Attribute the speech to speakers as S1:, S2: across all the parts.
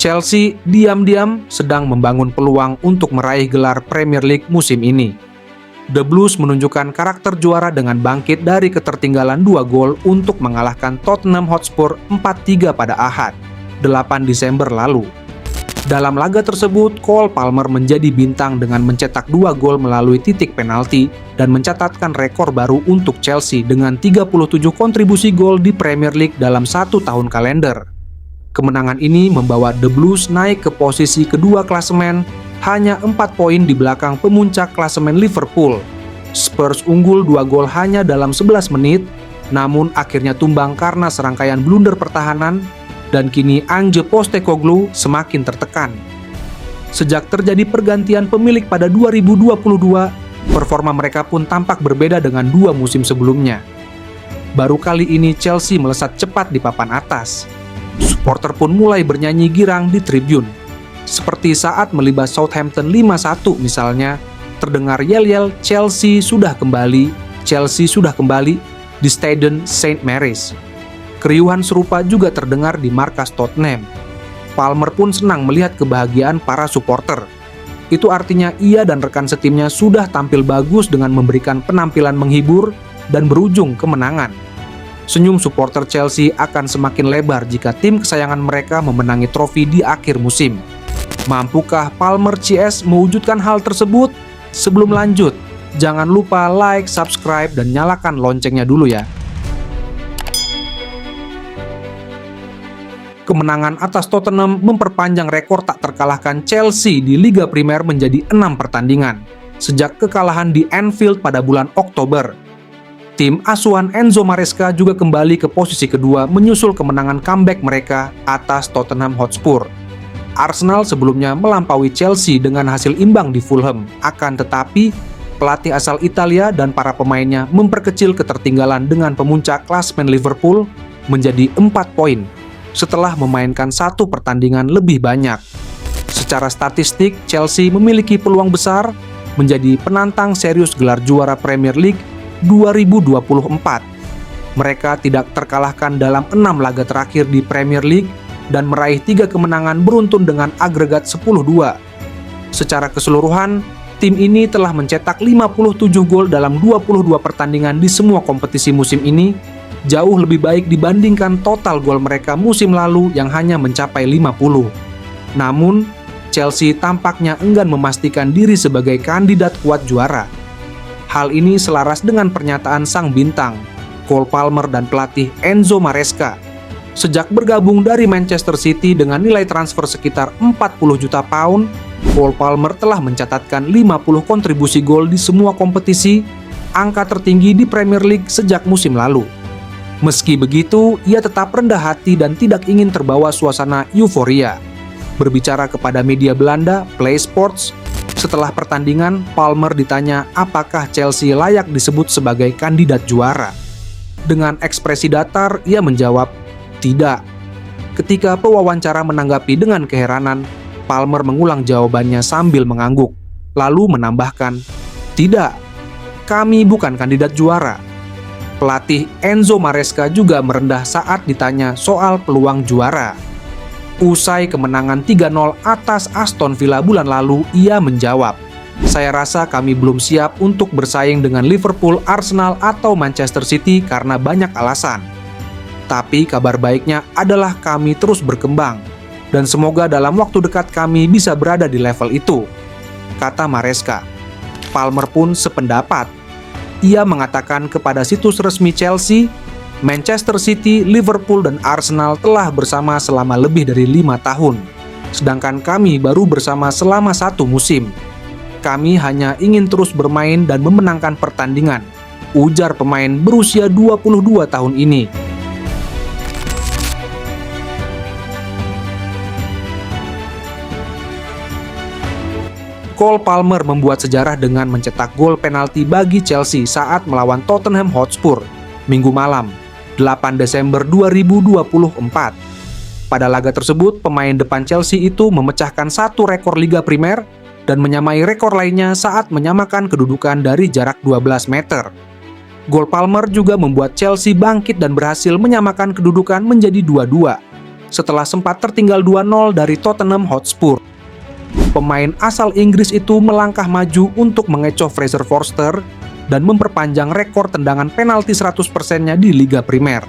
S1: Chelsea diam-diam sedang membangun peluang untuk meraih gelar Premier League musim ini. The Blues menunjukkan karakter juara dengan bangkit dari ketertinggalan 2 gol untuk mengalahkan Tottenham Hotspur 4-3 pada Ahad, 8 Desember lalu. Dalam laga tersebut, Cole Palmer menjadi bintang dengan mencetak 2 gol melalui titik penalti dan mencatatkan rekor baru untuk Chelsea dengan 37 kontribusi gol di Premier League dalam 1 tahun kalender. Kemenangan ini membawa The Blues naik ke posisi kedua klasemen, hanya 4 poin di belakang pemuncak klasemen Liverpool. Spurs unggul 2 gol hanya dalam 11 menit, namun akhirnya tumbang karena serangkaian blunder pertahanan, dan kini Ange Postecoglou semakin tertekan. Sejak terjadi pergantian pemilik pada 2022, performa mereka pun tampak berbeda dengan 2 musim sebelumnya. Baru kali ini Chelsea melesat cepat di papan atas. Supporter pun mulai bernyanyi girang di tribun. Seperti saat melibas Southampton 5-1 misalnya, terdengar yel-yel Chelsea sudah kembali di Stadion St. Mary's. Keriuhan serupa juga terdengar di markas Tottenham. Palmer pun senang melihat kebahagiaan para supporter. Itu artinya ia dan rekan setimnya sudah tampil bagus dengan memberikan penampilan menghibur dan berujung kemenangan. Senyum supporter Chelsea akan semakin lebar jika tim kesayangan mereka memenangi trofi di akhir musim. Mampukah Palmer CS mewujudkan hal tersebut? Sebelum lanjut, jangan lupa like, subscribe, dan nyalakan loncengnya dulu ya. Kemenangan atas Tottenham memperpanjang rekor tak terkalahkan Chelsea di Liga Primer menjadi 6 pertandingan, sejak kekalahan di Anfield pada bulan Oktober. Tim asuhan Enzo Maresca juga kembali ke posisi kedua menyusul kemenangan comeback mereka atas Tottenham Hotspur. Arsenal sebelumnya melampaui Chelsea dengan hasil imbang di Fulham, akan tetapi pelatih asal Italia dan para pemainnya memperkecil ketertinggalan dengan pemuncak klasemen Liverpool menjadi 4 poin setelah memainkan 1 pertandingan lebih banyak. Secara statistik, Chelsea memiliki peluang besar menjadi penantang serius gelar juara Premier League 2024. Mereka tidak terkalahkan dalam 6 laga terakhir di Premier League dan meraih 3 kemenangan beruntun dengan agregat 10-2. Secara keseluruhan, tim ini telah mencetak 57 gol dalam 22 pertandingan di semua kompetisi musim ini, jauh lebih baik dibandingkan total gol mereka musim lalu yang hanya mencapai 50. Namun, Chelsea tampaknya enggan memastikan diri sebagai kandidat kuat juara. Hal ini selaras dengan pernyataan sang bintang, Cole Palmer dan pelatih Enzo Maresca. Sejak bergabung dari Manchester City dengan nilai transfer sekitar 40 juta pound, Cole Palmer telah mencatatkan 50 kontribusi gol di semua kompetisi, angka tertinggi di Premier League sejak musim lalu. Meski begitu, ia tetap rendah hati dan tidak ingin terbawa suasana euforia. Berbicara kepada media Belanda, Play Sports, setelah pertandingan, Palmer ditanya apakah Chelsea layak disebut sebagai kandidat juara. Dengan ekspresi datar, ia menjawab, tidak. Ketika pewawancara menanggapi dengan keheranan, Palmer mengulang jawabannya sambil mengangguk, lalu menambahkan, tidak, kami bukan kandidat juara. Pelatih Enzo Maresca juga merendah saat ditanya soal peluang juara. Usai kemenangan 3-0 atas Aston Villa bulan lalu, ia menjawab, saya rasa kami belum siap untuk bersaing dengan Liverpool, Arsenal, atau Manchester City karena banyak alasan. Tapi kabar baiknya adalah kami terus berkembang, dan semoga dalam waktu dekat kami bisa berada di level itu, kata Maresca. Palmer pun sependapat. Ia mengatakan kepada situs resmi Chelsea, Manchester City, Liverpool, dan Arsenal telah bersama selama lebih dari 5 tahun, sedangkan kami baru bersama selama 1 musim. Kami hanya ingin terus bermain dan memenangkan pertandingan, ujar pemain berusia 22 tahun ini. Cole Palmer membuat sejarah dengan mencetak gol penalti bagi Chelsea saat melawan Tottenham Hotspur, Minggu malam, 8 Desember 2024. Pada laga tersebut, pemain depan Chelsea itu memecahkan 1 rekor Liga Primer dan menyamai rekor lainnya saat menyamakan kedudukan dari jarak 12 meter. Gol Palmer juga membuat Chelsea bangkit dan berhasil menyamakan kedudukan menjadi 2-2. setelah sempat tertinggal 2-0 dari Tottenham Hotspur. Pemain asal Inggris itu melangkah maju untuk mengecoh Fraser Forster dan memperpanjang rekor tendangan penalti 100%-nya di Liga Primer.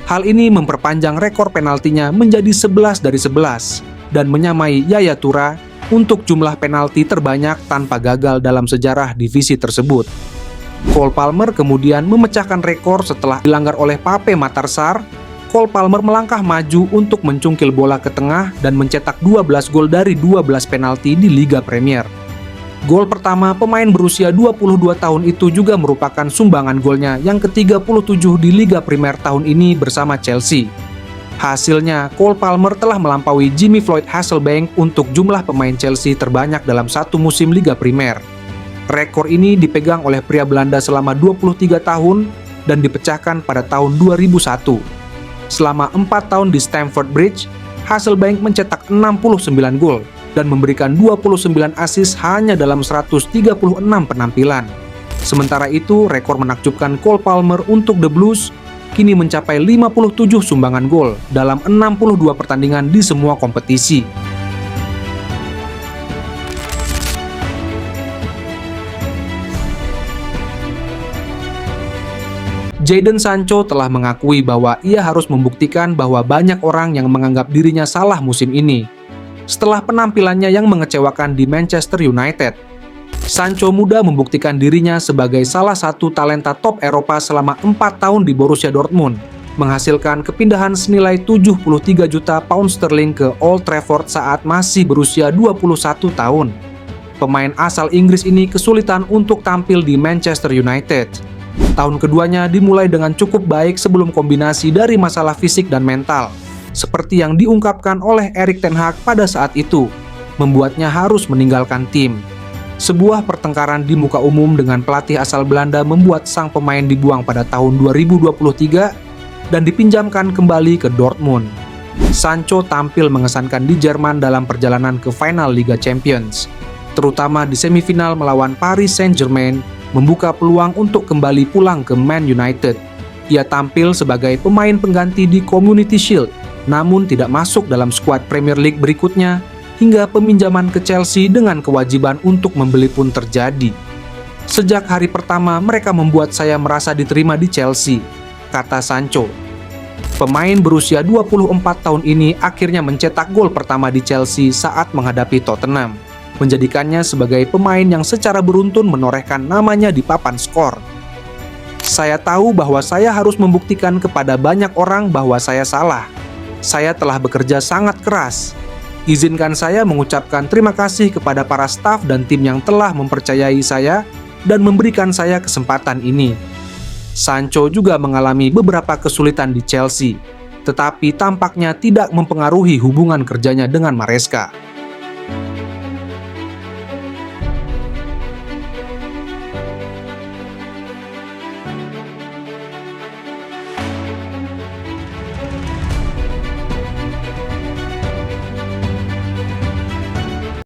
S1: Hal ini memperpanjang rekor penaltinya menjadi 11 dari 11 dan menyamai Yaya Toure untuk jumlah penalti terbanyak tanpa gagal dalam sejarah divisi tersebut. Cole Palmer kemudian memecahkan rekor setelah dilanggar oleh Pape Matar Sarr. Cole Palmer melangkah maju untuk mencungkil bola ke tengah dan mencetak 12 gol dari 12 penalti di Liga Premier. Gol pertama pemain berusia 22 tahun itu juga merupakan sumbangan golnya yang ke-37 di Liga Premier tahun ini bersama Chelsea. Hasilnya, Cole Palmer telah melampaui Jimmy Floyd Hasselbaink untuk jumlah pemain Chelsea terbanyak dalam satu musim Liga Premier. Rekor ini dipegang oleh pria Belanda selama 23 tahun dan dipecahkan pada tahun 2001. Selama 4 tahun di Stamford Bridge, Hasselbaink mencetak 69 gol dan memberikan 29 assist hanya dalam 136 penampilan. Sementara itu, rekor menakjubkan Cole Palmer untuk The Blues kini mencapai 57 sumbangan gol dalam 62 pertandingan di semua kompetisi. Jadon Sancho telah mengakui bahwa ia harus membuktikan bahwa banyak orang yang menganggap dirinya salah musim ini. Setelah penampilannya yang mengecewakan di Manchester United, Sancho muda membuktikan dirinya sebagai salah satu talenta top Eropa selama 4 tahun di Borussia Dortmund, menghasilkan kepindahan senilai 73 juta pound sterling ke Old Trafford saat masih berusia 21 tahun. Pemain asal Inggris ini kesulitan untuk tampil di Manchester United. Tahun keduanya dimulai dengan cukup baik sebelum kombinasi dari masalah fisik dan mental, seperti yang diungkapkan oleh Erik ten Hag pada saat itu, membuatnya harus meninggalkan tim. Sebuah pertengkaran di muka umum dengan pelatih asal Belanda membuat sang pemain dibuang pada tahun 2023 dan dipinjamkan kembali ke Dortmund. Sancho tampil mengesankan di Jerman dalam perjalanan ke final Liga Champions, terutama di semifinal melawan Paris Saint-Germain, membuka peluang untuk kembali pulang ke Man United. Ia tampil sebagai pemain pengganti di Community Shield, namun tidak masuk dalam skuad Premier League berikutnya, hingga peminjaman ke Chelsea dengan kewajiban untuk membeli pun terjadi. Sejak hari pertama mereka membuat saya merasa diterima di Chelsea, kata Sancho. Pemain berusia 24 tahun ini akhirnya mencetak gol pertama di Chelsea saat menghadapi Tottenham, menjadikannya sebagai pemain yang secara beruntun menorehkan namanya di papan skor. Saya tahu bahwa saya harus membuktikan kepada banyak orang bahwa saya salah. Saya telah bekerja sangat keras. Izinkan saya mengucapkan terima kasih kepada para staf dan tim yang telah mempercayai saya dan memberikan saya kesempatan ini. Sancho juga mengalami beberapa kesulitan di Chelsea, tetapi tampaknya tidak mempengaruhi hubungan kerjanya dengan Maresca.